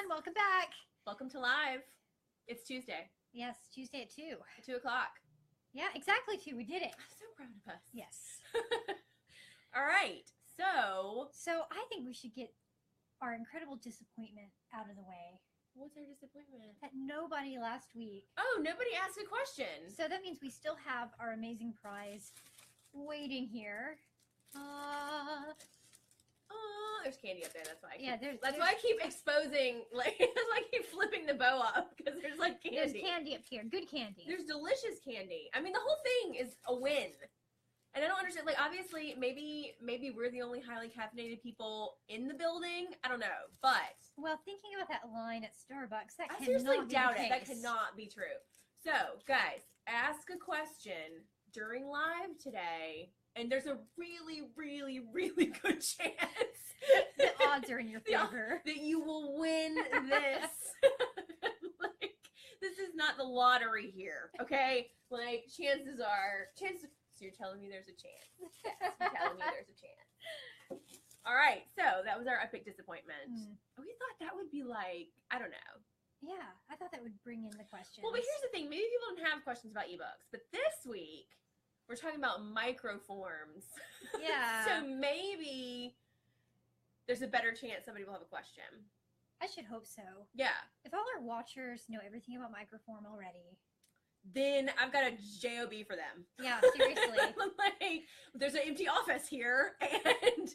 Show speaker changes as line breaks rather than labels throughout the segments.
everyone. Welcome back.
Welcome to Live. It's Tuesday.
Yes, Tuesday at 2.
At 2 o'clock.
Yeah, exactly 2. We did it.
I'm so proud of us.
Yes.
All right.
So I think we should get our incredible disappointment out of the way.
What's our disappointment?
That nobody last week.
Oh, nobody asked a question.
So that means we still have our amazing prize waiting here.
There's candy up there. That's why.
That's
why I keep exposing. That's why I keep flipping the bow up because there's like candy.
There's candy up here. Good candy.
There's delicious candy. I mean, the whole thing is a win. And I don't understand. Like, obviously, maybe we're the only highly caffeinated people in the building. I don't know, but
well, thinking about that line at Starbucks, that
I
cannot
seriously
be
doubt
the
it. That
case.
cannot be true. So, guys, ask a question during Live today, and there's a really, really, really good chance
The odds are in your favor.
that you will win this. Like, this is not the lottery here, okay? Like, chances. So you're telling me there's a chance? Yes, you're telling me there's a chance. All right, so that was our epic disappointment. We thought that would be like, I don't know.
Yeah, I thought that would bring in the questions.
Well, but here's the thing. Maybe people don't have questions about ebooks, but this week we're talking about microforms.
Yeah.
So maybe there's a better chance somebody will have a question.
I should hope so.
Yeah.
If all our watchers know everything about microform already,
then I've got a job for them.
Yeah, seriously.
Like, there's an empty office here, and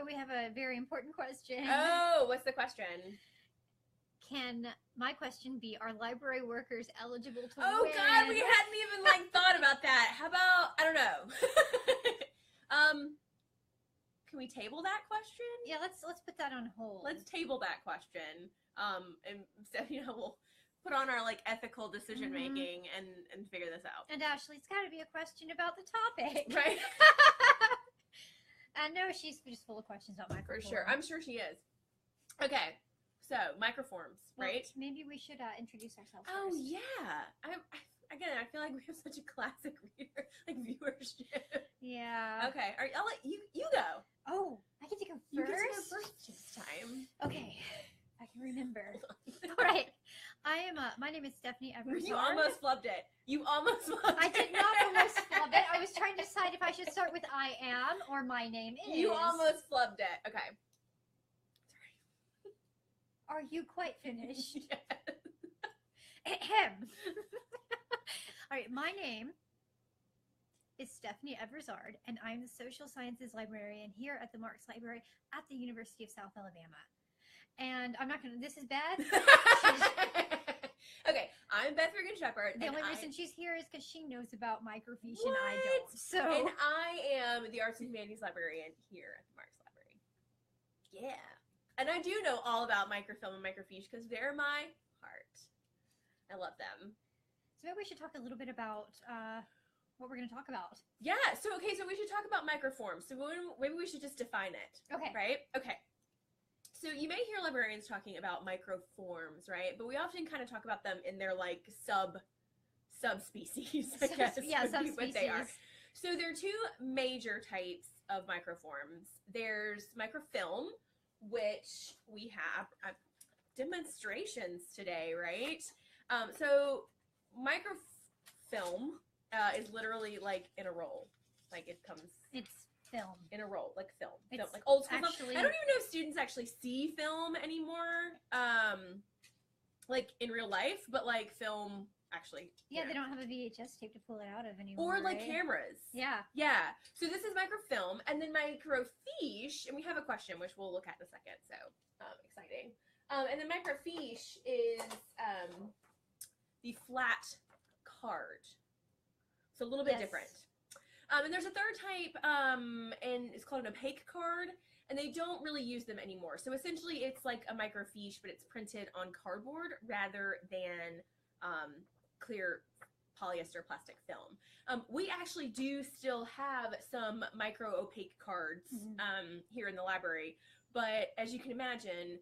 we have a very important question.
oh, what's the question?
Can my question be, are library workers eligible to
Oh
win?
God, we hadn't even thought about that. How about, I don't know. Can we table that question?
Yeah, let's put that on hold.
Let's table that question. And Stephanie and I will put on our ethical decision making and figure this out.
And Ashley, it's got to be a question about the topic,
Right?
I know she's just full of questions about microform.
For sure. I'm sure she is. Okay. So, microforms, right?
Maybe we should introduce ourselves
Oh,
first.
yeah. I feel like we have such a classic reader, viewership.
Yeah.
Okay. I'll let you go.
Oh, I get to go first?
You get to go first this time.
Okay. I can remember. All right. My name is Stephanie Eversard.
You almost flubbed it.
I did not almost flub it. I was trying to decide if I should start with I am or my name is.
You almost flubbed it. Okay.
Are you quite finished?
Yes.
Ahem. All right, my name is Stephanie Eversard, and I'm the social sciences librarian here at the Marx Library at the University of South Alabama. And I'm not gonna, this is Beth.
Okay, I'm Beth Shepherd.
The only reason she's here is because she knows about microfiche
What?
and I don't. So
And I am the Arts and Humanities librarian here at the Marx Library. Yeah. And I do know all about microfilm and microfiche because they're my heart. I love them.
So maybe we should talk a little bit about what we're going to talk about.
Yeah, so we should talk about microforms. So maybe we should just define it.
Okay.
Right? Okay. So you may hear librarians talking about microforms, right? But we often kind of talk about them in their subspecies, I guess.
Yeah,
would be
subspecies.
what they are. So there are two major types of microforms. There's microfilm, which we have demonstrations today, right? So microfilm is literally in a roll. It comes
It's film.
in a roll, like film.
It's
Like old school
actually,
film. I don't even know if students actually see film anymore, in real life, but film actually.
Yeah, they don't have a VHS tape to pull it out of anymore.
Or
right?
cameras.
Yeah.
Yeah. So this is microfilm, and then microfiche, and we have a question which we'll look at in a second. So exciting. And then microfiche is the flat card. So a little bit different. And there's a third type, and it's called an opaque card, and they don't really use them anymore. So essentially, it's like a microfiche, but it's printed on cardboard rather than clear polyester plastic film. We actually do still have some micro opaque cards here in the library, but as you can imagine,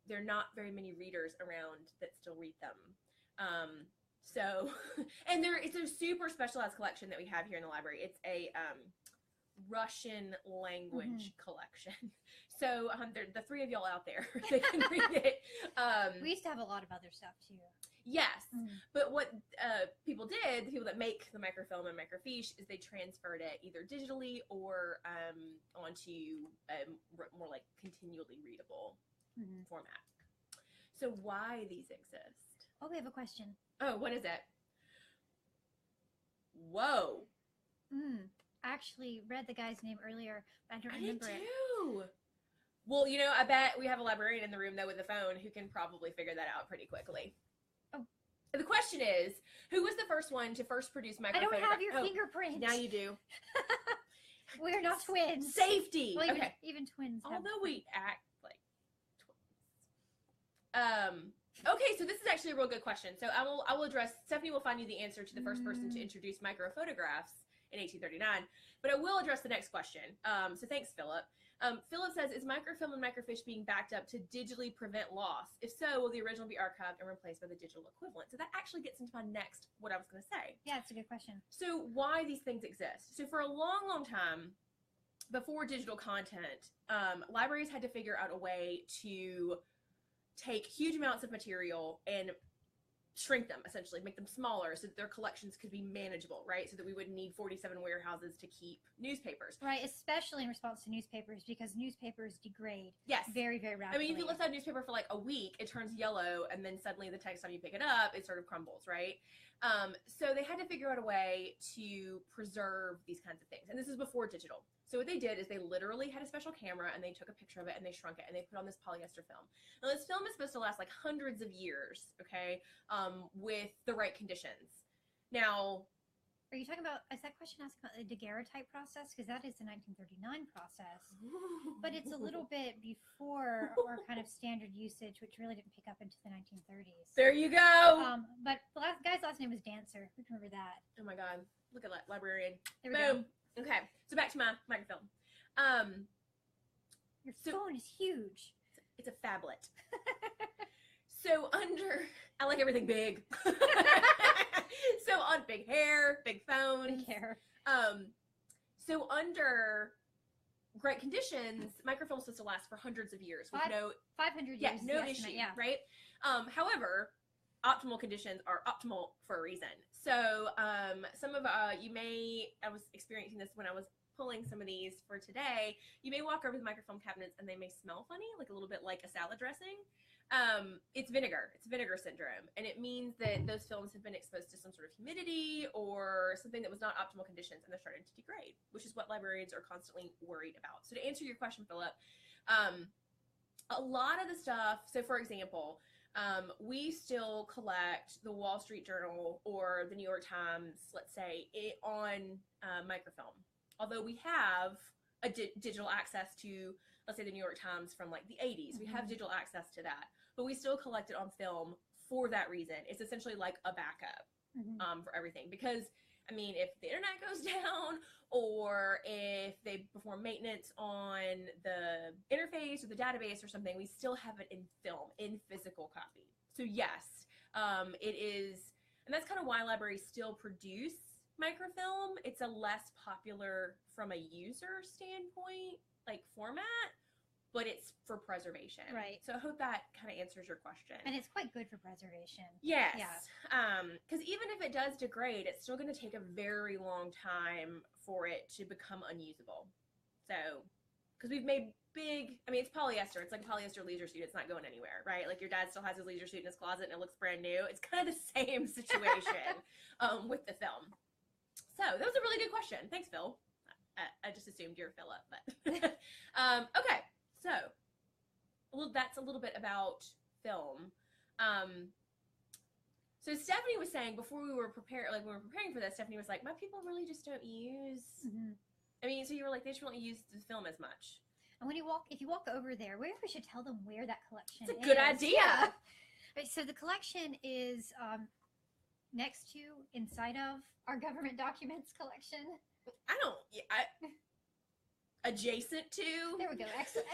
there are not very many readers around that still read them. So, and it's a super specialized collection that we have here in the library. It's a Russian language collection. So the three of y'all out there that can read it.
We used to have a lot of other stuff too.
Yes, but what people did, the people that make the microfilm and microfiche, is they transferred it either digitally or onto a more like continually readable format. So why these exist?
Oh, we have a question.
Oh, what is it? Whoa.
I actually read the guy's name earlier, but I don't remember it.
Too. Well, you know, I bet we have a librarian in the room, though, with the phone who can probably figure that out pretty quickly.
Oh.
The question is, who was the first one to first produce microphotograph?
I don't have your fingerprint.
Now you do.
We're not twins.
Safety.
Well,
okay.
Even twins.
Although we act like twins. Okay, so this is actually a real good question. So I will address. Stephanie will find you the answer to the first person to introduce microphotographs in 1839. But I will address the next question. So thanks, Philip. Philip says, is microfilm and microfiche being backed up to digitally prevent loss? If so, will the original be archived and replaced by the digital equivalent? So that actually gets into my next, what I was going to say.
Yeah, it's a good question.
So why these things exist? So for a long, long time, before digital content, libraries had to figure out a way to take huge amounts of material and shrink them, essentially, make them smaller so that their collections could be manageable, right? So that we wouldn't need 47 warehouses to keep newspapers.
Right, especially in response to newspapers, because newspapers degrade very, very rapidly.
I mean, if you left out a newspaper for like a week, it turns yellow, and then suddenly the next time you pick it up, it sort of crumbles, right? So they had to figure out a way to preserve these kinds of things. And this is before digital. So what they did is they literally had a special camera and they took a picture of it and they shrunk it and they put on this polyester film. Now this film is supposed to last like hundreds of years, okay, with the right conditions. Now,
are you talking about, is that question asking about the daguerreotype process? Because that is the 1939 process. But it's a little bit before our kind of standard usage, which really didn't pick up into the 1930s.
There you go.
But the guy's last name was Dancer. We can remember that.
Oh my God. Look at that librarian.
There we go.
Okay, so back to my microfilm.
Your phone is huge.
It's a phablet. So I like everything big. So on big hair, big phone.
Big hair.
So under great conditions, microfilm's supposed to last for hundreds of years with
500 years.
Yeah, no
estimate,
issue,
yeah.
right? However, optimal conditions are optimal for a reason. So some of I was experiencing this when I was pulling some of these for today. You may walk over the microfilm cabinets and they may smell funny, like a little bit like a salad dressing. It's vinegar. It's Vinegar Syndrome. And it means that those films have been exposed to some sort of humidity or something that was not optimal conditions and they're starting to degrade, which is what librarians are constantly worried about. So to answer your question, Philip, a lot of the stuff, so for example, we still collect the Wall Street Journal or the New York Times, let's say, on microfilm. Although we have a digital access to, let's say, the New York Times from like the 80s. We have digital access to that. But we still collect it on film for that reason. It's essentially like a backup for everything. Because, I mean, if the internet goes down or if they perform maintenance on the interface or the database or something, we still have it in film, in physical copy. So yes, it is, and that's kind of why libraries still produce microfilm. It's a less popular from a user standpoint, like format, but it's for preservation.
Right.
So I hope that kind of answers your question.
And it's quite good for preservation.
Yes.
Yeah.
Because even if it does degrade, it's still going to take a very long time for it to become unusable. So, because we've made it's polyester. It's like a polyester leisure suit. It's not going anywhere, right? Like your dad still has his leisure suit in his closet and it looks brand new. It's kind of the same situation with the film. So that was a really good question. Thanks, Phil. I just assumed you're Philip, but okay. So that's a little bit about film. So Stephanie was saying before we were preparing for this, Stephanie was like, my people really just don't use. I mean, so you were like, they just don't use the film as much.
And if you walk over there, maybe we should tell them where that collection is.
It's a good idea.
Yeah. Right, so the collection is next to, inside of our government documents collection.
Adjacent to.
There we go.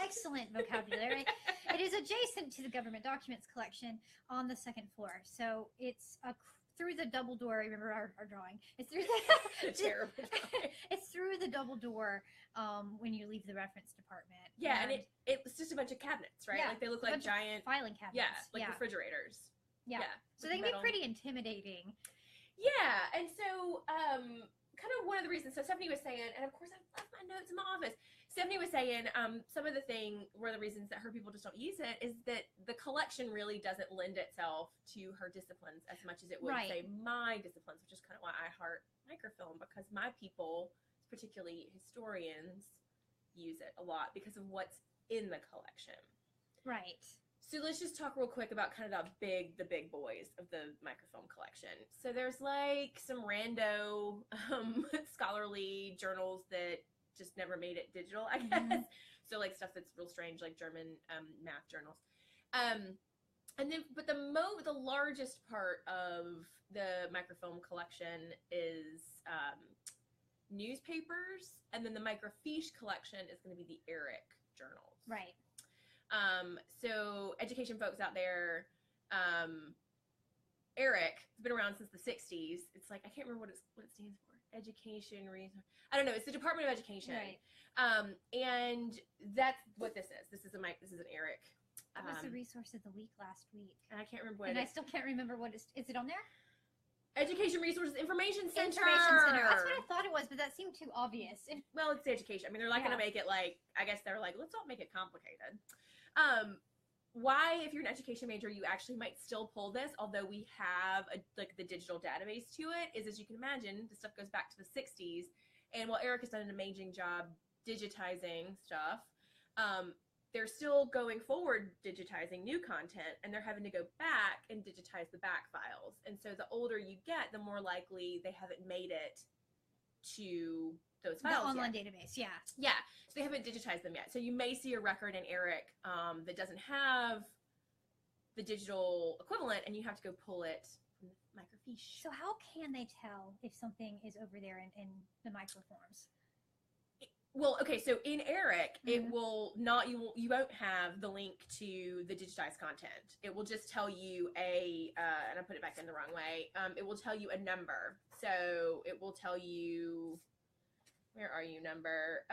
Excellent vocabulary. It is adjacent to the government documents collection on the second floor. So it's through the double door. Remember our drawing? It's through
The terrible drawing.
it's through the double door when you leave the reference department.
Yeah, and it's just a bunch of cabinets, right?
Yeah,
like they look
a
like
bunch of
giant
filing cabinets.
Yeah, like refrigerators.
Yeah. So
with
they can be
metal.
pretty intimidating.
Yeah, and so kind of one of the reasons. So Stephanie was saying, and of course I left my notes in my office. Stephanie was saying some of one of the reasons that her people just don't use it is that the collection really doesn't lend itself to her disciplines as much as it would say my disciplines, which is kind of why I heart microfilm, because my people, particularly historians, use it a lot because of what's in the collection.
Right.
So let's just talk real quick about kind of the big boys of the microfilm collection. So there's like some rando scholarly journals that just never made it digital, I guess.
Mhm.
So like stuff that's real strange, like German math journals. And then, but the largest part of the microfilm collection is newspapers, and then the microfiche collection is going to be the Eric journals.
Right.
So education folks out there, Eric has been around since the 60s. It's like, I can't remember what it stands for. Education resource. I don't know. It's the Department of Education.
Right.
And that's what this is. This is an Eric.
That was the resource of the week last week.
And I can't remember what
And
it
I
is.
still can't remember what is it on there?
Education Resources Information Center.
Information Center. That's what I thought it was, but that seemed too obvious.
Well, it's the education. I mean, they're not going to make it like, I guess they're like, let's not make it complicated. Why, if you're an education major, you actually might still pull this, although we have like the digital database to it, is, as you can imagine, the stuff goes back to the 60s. And while Eric has done an amazing job digitizing stuff, they're still going forward digitizing new content, and they're having to go back and digitize the back files. And so the older you get, the more likely they haven't made it to those files.
The online database, yeah.
Yeah, so they haven't digitized them yet. So you may see a record in Eric that doesn't have the digital equivalent, and you have to go pull it from the microfiche.
So how can they tell if something is over there in the microforms?
Well, okay, so in Eric, it
Mhm.
will not, you won't have the link to the digitized content. It will just tell you and I put it back in the wrong way. It will tell you a number. So it will tell you, where are you, number?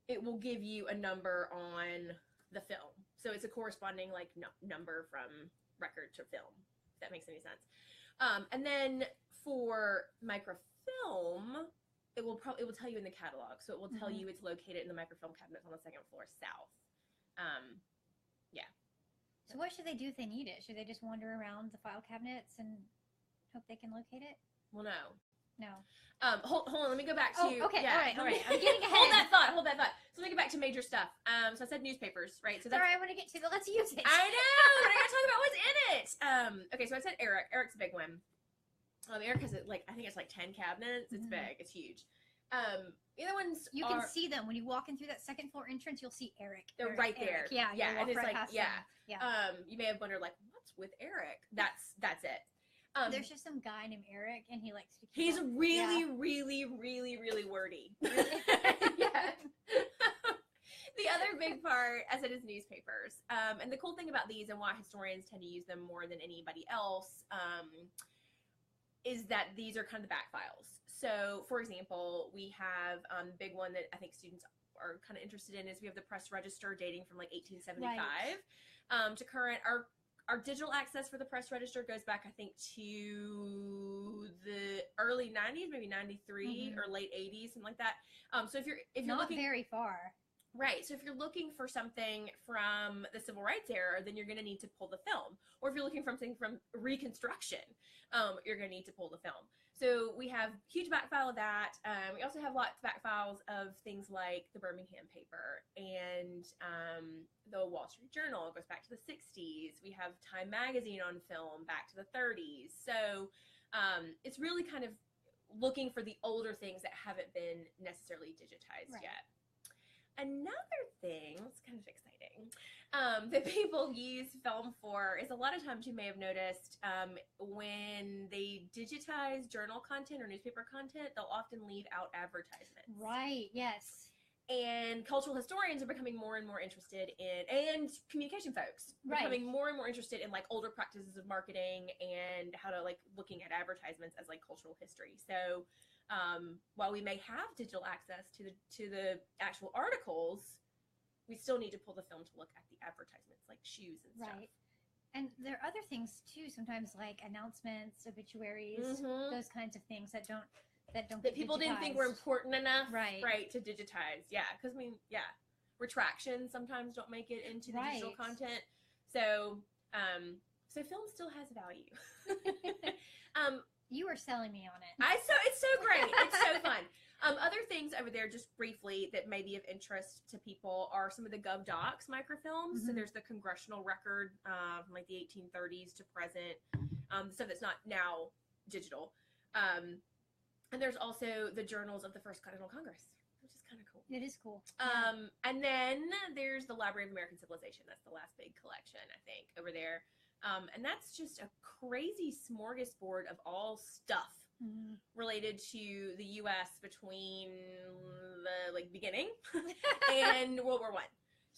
It will give you a number on the film. So it's a corresponding like number from record to film, if that makes any sense. And then for microfilm, it will tell you in the catalog. So it will tell you it's located in the microfilm cabinets on the second floor south. Yeah.
So what should they do if they need it? Should they just wander around the file cabinets and hope they can locate it?
Well, no.
No.
Hold on. Let me go back to.
Oh, okay.
Yeah.
All right. I'm getting ahead.
Hold that thought. So let me get back to major stuff. So I said newspapers, right? So
All
that's.
right, I want to get to the let's use it.
I know. But I gotta talk about what's in it. Okay. So I said Eric. Eric's a big one. Eric has I think it's like 10 cabinets. It's big. It's huge. The other ones
you can see them when you walk in through that second floor entrance. You'll see Eric.
They're
Eric,
right there.
Eric. Yeah.
Yeah. And it's
right
like,
past
yeah.
them. Yeah.
You may have wondered like, what's with Eric? That's it.
There's just some guy named Eric, and he likes to.
He's
up.
really, really, really, really wordy. Yeah. The other big part, I said, is newspapers. And the cool thing about these, and why historians tend to use them more than anybody else, is that these are kind of the back files. So, for example, we have a big one that I think students are kind of interested in is we have the press register dating from like 1875 to current. Our digital access for the press register goes back, I think, to the early 90s, maybe 93 or late 80s, something like that. So if you're
not
looking
very far.
Right. So if you're looking for something from the civil rights era, then you're going to need to pull the film. Or if you're looking for something from Reconstruction, you're going to need to pull the film. So we have huge back file of that. We also have lots of back files of things like the Birmingham paper and the Wall Street Journal. It goes back to the 60s. We have Time Magazine on film back to the 30s. So it's really kind of looking for the older things that haven't been necessarily digitized yet. Another thing, it's kind of exciting, that people use film for is a lot of times you may have noticed when they digitize journal content or newspaper content, they'll often leave out advertisements.
Right, yes.
And cultural historians are becoming more and more interested in, and communication folks becoming more and more interested in like older practices of marketing and how to like looking at advertisements as like cultural history. So while we may have digital access to the actual articles, we still need to pull the film to look at the advertisements, like shoes and stuff.
And there are other things too, sometimes like announcements, obituaries, those kinds of things that people
didn't think were important enough,
right,
to digitize. Yeah, because I mean, retractions sometimes don't make it into the digital content. So, so film still has value.
You were selling me on it.
It's so great. It's so fun. Other things over there, just briefly, that may be of interest to people are some of the Gov Docs microfilms. So there's the congressional record from like the 1830s to present, stuff that's not now digital. And there's also the journals of the First Continental Congress, which is kind of cool.
It is cool.
And then there's the Library of American Civilization. That's the last big collection, I think, over there. And that's just a crazy smorgasbord of all stuff related to the U.S. between the like beginning and World War I.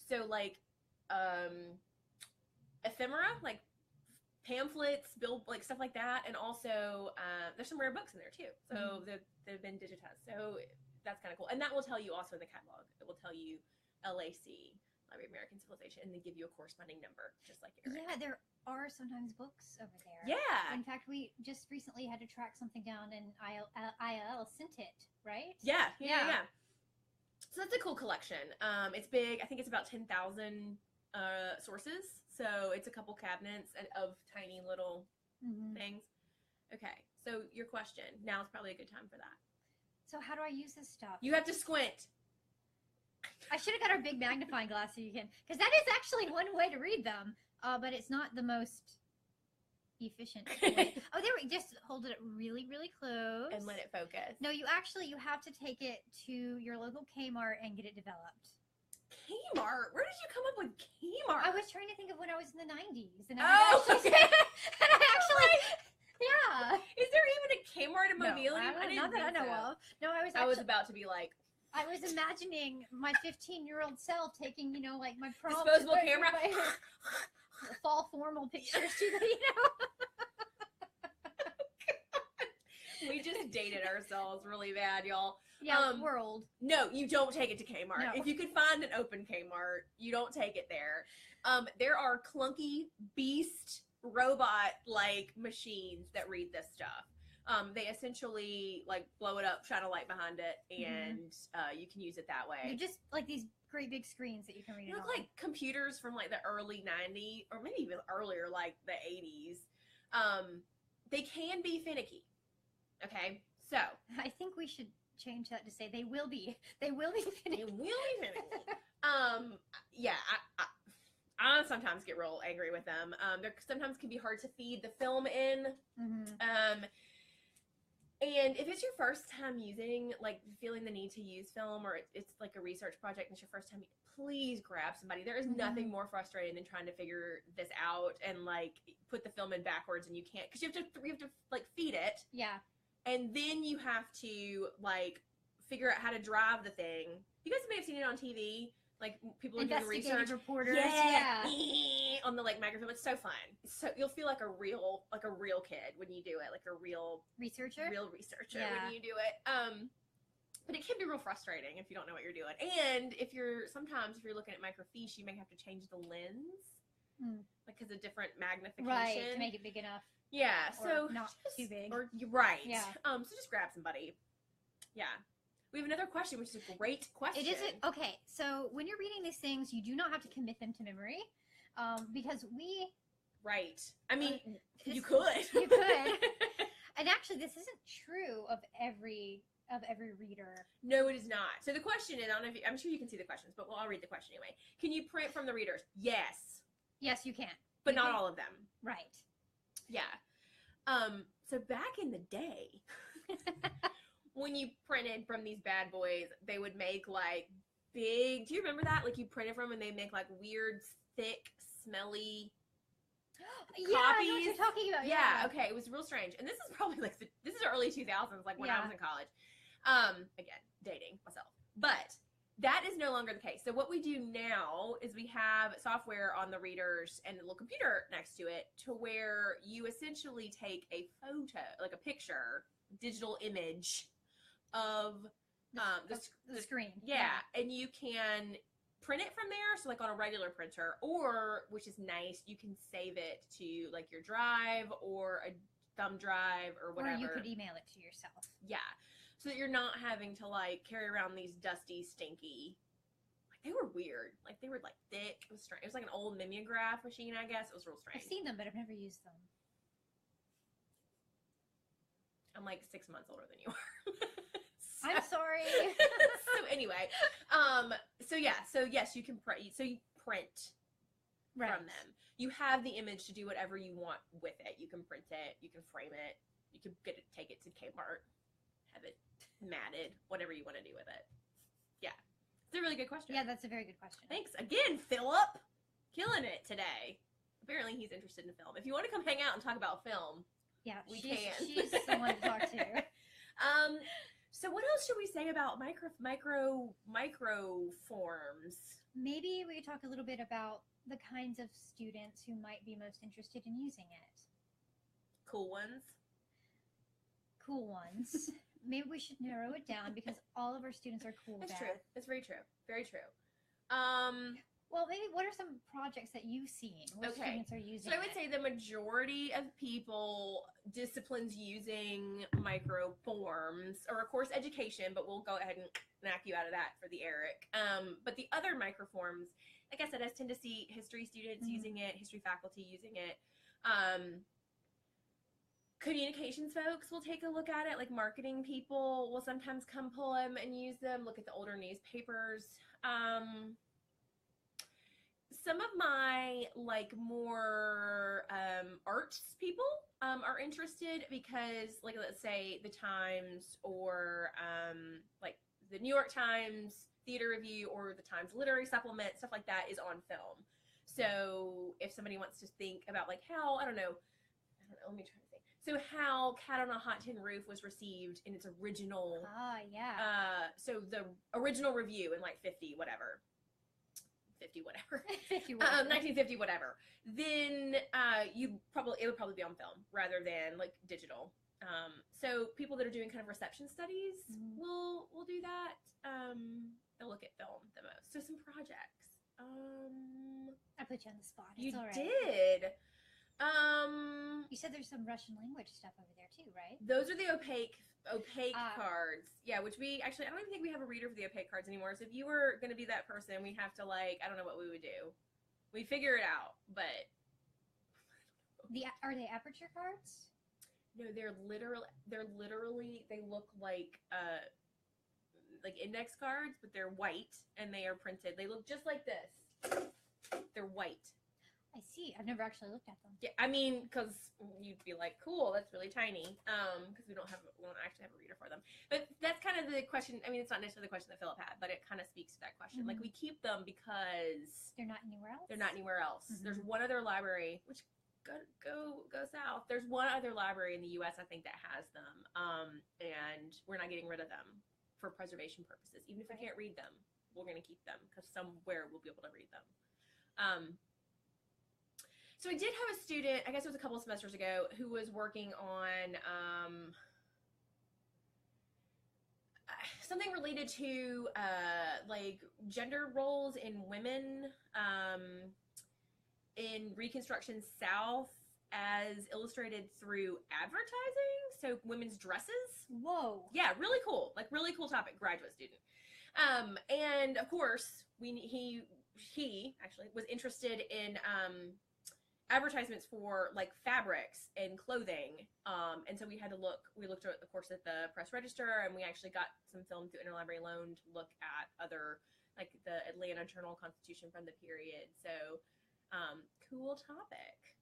So like ephemera, like pamphlets, like stuff like that, and also there's some rare books in there too. So they've been digitized. So that's kind of cool, and that will tell you also in the catalog. It will tell you LAC, Library of American Civilization, and they give you a corresponding number, just like Eric.
Yeah, there are sometimes books over there.
Yeah.
In fact, we just recently had to track something down, and IL sent it, right?
Yeah. So that's a cool collection. It's big. I think it's about 10,000 sources. So it's a couple cabinets of tiny little things. Okay. So your question. Now is probably a good time for that.
So how do I use this stuff?
You have to squint.
I should have got our big magnifying glass so you can, because that is actually one way to read them, but it's not the most efficient way. Oh, there we just hold it really, really close
and let it focus.
No, you have to take it to your local Kmart and get it developed.
Kmart? Where did you come up with Kmart?
I was trying to think of when I was in the 90s, and yeah.
Is there even a Kmart in Mobile?
Not that I know of. No,
I was about to be like,
I was imagining my 15-year-old self taking, like my prom
disposable camera,
fall formal pictures to the,
We just dated ourselves really bad, y'all.
Yeah, we're old.
No, you don't take it to Kmart. No. If you can find an open Kmart, you don't take it there. There are clunky beast robot-like machines that read this stuff. They essentially like blow it up, shine a light behind it, and you can use it that way.
They're just like these great big screens that you can read.
They look like computers from like the early 90s, or maybe even earlier, like the 80s. They can be finicky. Okay, so
I think we should change that to say they will be finicky.
They will be finicky. Yeah, I sometimes get real angry with them. They sometimes can be hard to feed the film in. And if it's your first time using, like, feeling the need to use film, or it's like a research project and it's your first time, please grab somebody. There is nothing more frustrating than trying to figure this out and, like, put the film in backwards and you can't, because you have to, like, feed it.
Yeah.
And then you have to, like, figure out how to drive the thing. You guys may have seen it on TV. Like, people are doing research.
Reporters.
Yeah. On the like microphone. It's so fun. You'll feel like a real kid when you do it, like a real researcher when you do it. But it can be real frustrating if you don't know what you're doing. And if you're looking at Microfiche, you may have to change the lens, like, because of different magnification,
right, to make it big enough.
Yeah. So
not too big.
Or you're right.
Yeah.
So just grab somebody. Yeah. We have another question, which is a great question.
It is okay. So when you're reading these things, you do not have to commit them to memory, because we.
Right. I mean, you could.
You could. And actually, this isn't true of every reader.
No, it is not. So the question is, I'm sure you can see the questions, but I'll read the question anyway. Can you print from the readers? Yes.
Yes, you can.
But not all of them.
Right.
Yeah. So back in the day. When you printed from these bad boys, they would make like big. Do you remember that? Like, you printed from, and they make like weird, thick, smelly copies.
Yeah, I know what you're talking about.
Yeah. Okay. It was real strange. And this is probably like this is early 2000s, like when I was in college. Again, dating myself. But That is no longer the case. So what we do now is we have software on the readers and a little computer next to it to where you essentially take a photo, like a picture, digital image of
the screen.
Yeah, and you can print it from there, so like on a regular printer, or, which is nice, you can save it to like your drive or a thumb drive or whatever.
Or you could email it to yourself.
Yeah. So that you're not having to like carry around these dusty, stinky, like they were weird. Like they were like thick. It was strange. It was like an old mimeograph machine, I guess. It was real strange.
I've seen them, but I've never used them.
I'm like 6 months older than you are.
I'm sorry.
So anyway, so yeah, so yes, you can print. So you print from them. You have the image to do whatever you want with it. You can print it. You can frame it. You can take it to Kmart, have it matted, whatever you want to do with it. Yeah, it's a really good question.
Yeah, that's a very good question.
Thanks again, Philip. Killing it today. Apparently, he's interested in film. If you want to come hang out and talk about film,
yeah,
we can.
She's someone to talk to.
So what else should we say about microforms?
Maybe we could talk a little bit about the kinds of students who might be most interested in using it.
Cool ones.
Cool ones. Maybe we should narrow it down because all of our students are cool.
That's
Beth.
true. That's very true. Very true.
Well, maybe what are some projects that you've seen where students are using
So I would say the majority of people, disciplines using microforms, or of course education, but we'll go ahead and knock you out of that for the Eric. But the other microforms, like I said, I tend to see history students using it, history faculty using it. Communications folks will take a look at it, like marketing people will sometimes come pull them and use them, look at the older newspapers. Some of my like more arts people are interested because, like, let's say the Times or like the New York Times Theater Review or the Times Literary Supplement, stuff like that is on film. So if somebody wants to think about like how, I don't know, let me try to think. So how Cat on a Hot Tin Roof was received in its original, so the original review in like 50 whatever. 1950 whatever, then it would probably be on film rather than like digital. So people that are doing kind of reception studies will do that. They'll look at film the most. So some projects.
I put you on the spot.
You
all right.
did.
You said there's some Russian language stuff over there too, right?
Those are the opaque cards. Yeah, which we actually, I don't even think we have a reader for the opaque cards anymore. So if you were going to be that person, we have to like, I don't know what we would do. We figure it out, but.
Are they aperture cards?
No, they're literally, they look like index cards, but they're white and they are printed. They look just like this. They're white.
I see. I've never actually looked at them.
Yeah, I mean, because you'd be like, cool, that's really tiny. Because we don't actually have a reader for them. But that's kind of the question. I mean, it's not necessarily the question that Philip had, but it kind of speaks to that question. Like, we keep them because
they're not anywhere else.
They're not anywhere else. There's one other library, which go south. There's one other library in the U.S. I think that has them, and we're not getting rid of them for preservation purposes. Even if we can't read them, we're going to keep them because somewhere we'll be able to read them. So I did have a student, I guess it was a couple of semesters ago, who was working on something related to like gender roles in women in Reconstruction South as illustrated through advertising. So women's dresses.
Whoa.
Yeah, really cool. Like really cool topic, graduate student. And of course, he actually was interested in advertisements for like fabrics and clothing, and so we looked at, of course, at the Press Register, and we actually got some film through Interlibrary Loan to look at other, like the Atlanta Journal-Constitution from the period. So cool topic,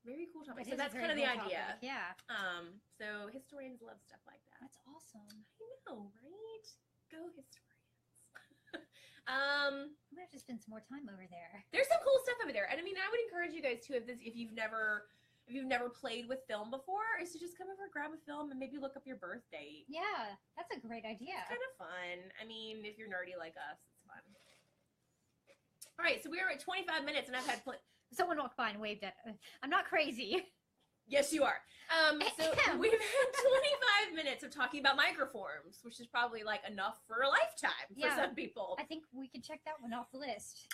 very cool topic. So that's kind of the idea.
Yeah.
So historians love stuff like that.
That's awesome.
I know, right? Go historians.
I'm gonna have to spend some more time over there.
There's some cool stuff over there, and I mean, I would encourage you guys too, if you've never, if you've never played with film before, is to just come over, grab a film, and maybe look up your birth date.
Yeah, that's a great idea.
It's kind of fun. I mean, if you're nerdy like us, it's fun. All right, so we are at 25 minutes, and I've had
Someone walked by and waved at us. I'm not crazy.
Yes, you are. So we've had 25 minutes of talking about microforms, which is probably like enough for a lifetime for some people.
I think we could check that one off the list.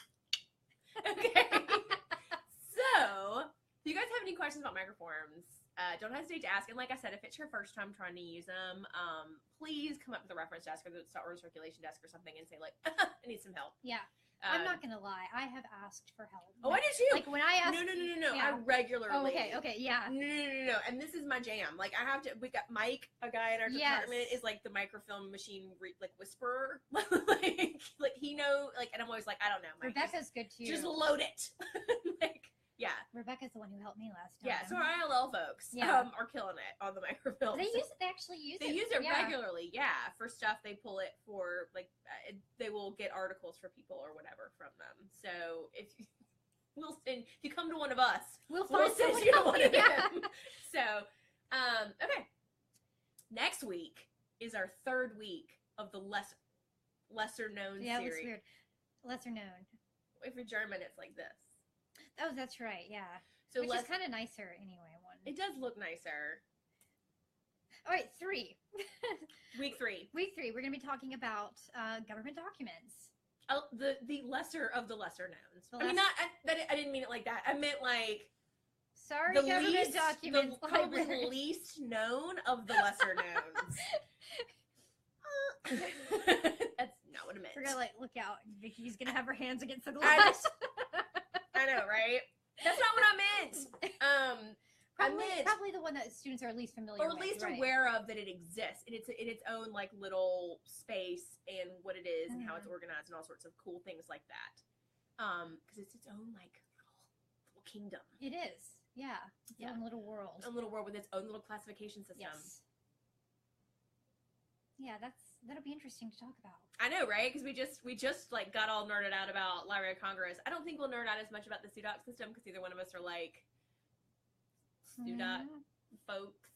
Okay. So, if you guys have any questions about microforms, don't hesitate to ask. And like I said, if it's your first time trying to use them, please come up to the reference desk or the circulation desk or something and say like, I need some help.
Yeah. I'm not gonna lie. I have asked for help.
Oh, I did too.
Like when I asked.
No.
Yeah.
I regularly.
Oh, okay, yeah.
No. And this is my jam. Like I have to. We got Mike, a guy in our department, is like the microfilm machine like whisperer. like he know. Like, and I'm always like, I don't know. Mike,
Rebecca's good too.
Just load it. like. Yeah.
Rebecca's the one who helped me last time.
Yeah, so our ILL folks are killing it on the microfilm.
They use it. They actually use it.
They use it regularly, for stuff. They pull it for, like, they will get articles for people or whatever from them. So if you come to one of us, we'll send you to one of them. So, okay. Next week is our third week of the lesser known series.
Yeah, it looks weird. Lesser known.
If you're German, it's like this.
Oh, that's right. Yeah.
So
which is kind of nicer anyway.
It does look nicer.
All right, 3.
Week 3.
Week 3. We're going to be talking about government documents.
Oh, the lesser of the lesser knowns. I mean, I didn't mean it like that. I meant like.
Sorry, government documents.
The probably least known of the lesser knowns. That's not what I meant.
We're gonna look out. Vicky's gonna have her hands against the glass.
I know, right? That's not what I meant.
Probably the one that students are least familiar with,
or at least aware of that it exists, and it's in its own like little space and what it is and how it's organized and all sorts of cool things like that. Because it's its own like little kingdom.
It is, yeah. Its own little world.
A little world with its own little classification system.
Yes. Yeah, that'll be interesting to talk about.
I know, right? Because we just like got all nerded out about Library of Congress. I don't think we'll nerd out as much about the SUDOC system because neither one of us are like SUDOC folks.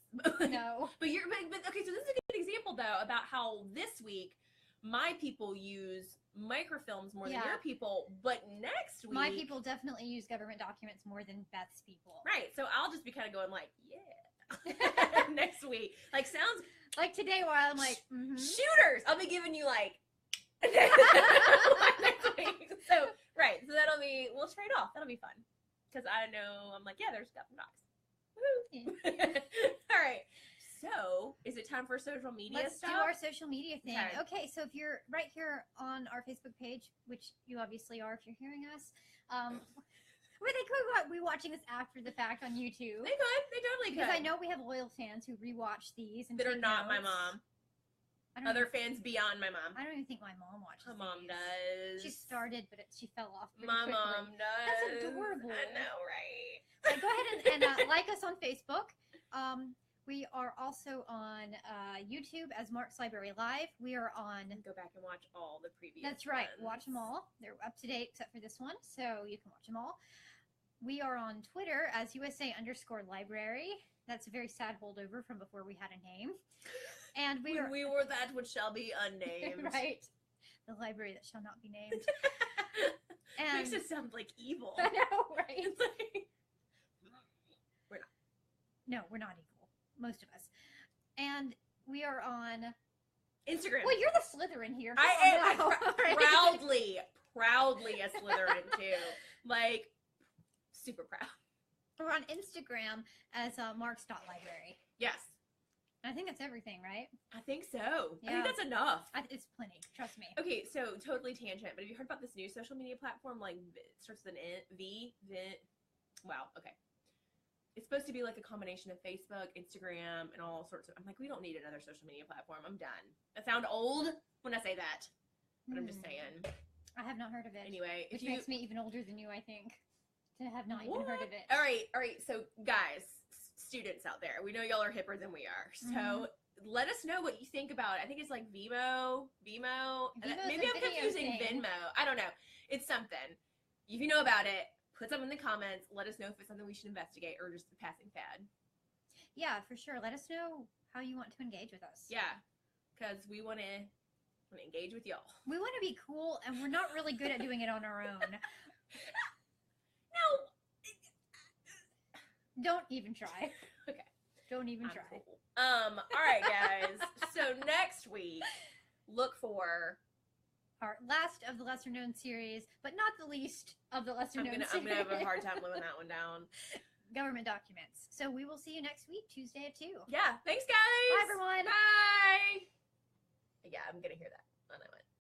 No.
But okay. So this is a good example though about how this week my people use microfilms more than your people, but next week
my people definitely use government documents more than Beth's people.
Right. So I'll just be kind of going like, next week. Like sounds
like today while I'm like
shooters. I'll be giving you like next week. So that'll be we'll trade off. That'll be fun because I know I'm like there's government docs. Woo. All right. So is it time for social media
Let's
stuff?
do our social media thing. Okay. So if you're right here on our Facebook page, which you obviously are if you're hearing us, well, they could be watching this after the fact on YouTube.
They could. They totally could.
Because I know we have loyal fans who rewatch these and
that are not
notes.
my mom. Other fans beyond my mom.
I don't even think my mom watches.
My mom does.
She started, but she fell off.
My
quickly.
mom does.
That's adorable.
I know, right?
So go ahead and like us on Facebook. We are also on YouTube as Marx Library Live. We are on.
Go back and watch all the previous.
That's right.
ones.
Watch them all. They're up to date except for this one, so you can watch them all. We are on Twitter as USA_library. That's a very sad holdover from before we had a name. And we
were that which shall be unnamed.
Right. The library that shall not be named.
And makes it sound like evil.
I know, right?
We're not.
No, we're not evil. Most of us. And we are on
Instagram.
Well, you're the Slytherin here.
I am proudly a Slytherin too. Like, super proud.
We're on Instagram as Marx.library.
Yes.
I think that's everything, right?
I think so.
Yeah.
I think that's enough.
It's plenty. Trust me.
Okay, so totally tangent, but have you heard about this new social media platform? Like, it starts with an wow, okay. It's supposed to be like a combination of Facebook, Instagram, and all sorts of. I'm like, we don't need another social media platform. I'm done. I sound old when I say that, but I'm just saying.
I have not heard of it.
Anyway,
which makes me even older than you, I think, to have not even heard of it.
All right. So, guys, students out there, we know y'all are hipper than we are. So let us know what you think about it. I think it's like Vimo. Maybe I'm confusing Venmo. I don't know. It's something. If you know about it, put some in the comments. Let us know if it's something we should investigate or just a passing fad.
Yeah, for sure. Let us know how you want to engage with us.
Yeah, because we want to engage with y'all.
We want to be cool, and we're not really good at doing it on our own.
No.
Don't even try.
Okay.
Don't even
I'm
try.
cool. All right, guys. So next week, look for
Our last of the lesser known series, but not the least of the lesser known series.
I'm gonna have a hard time living that one down.
Government documents. So we will see you next week, Tuesday at 2.
Yeah. Thanks, guys.
Bye, everyone.
Bye.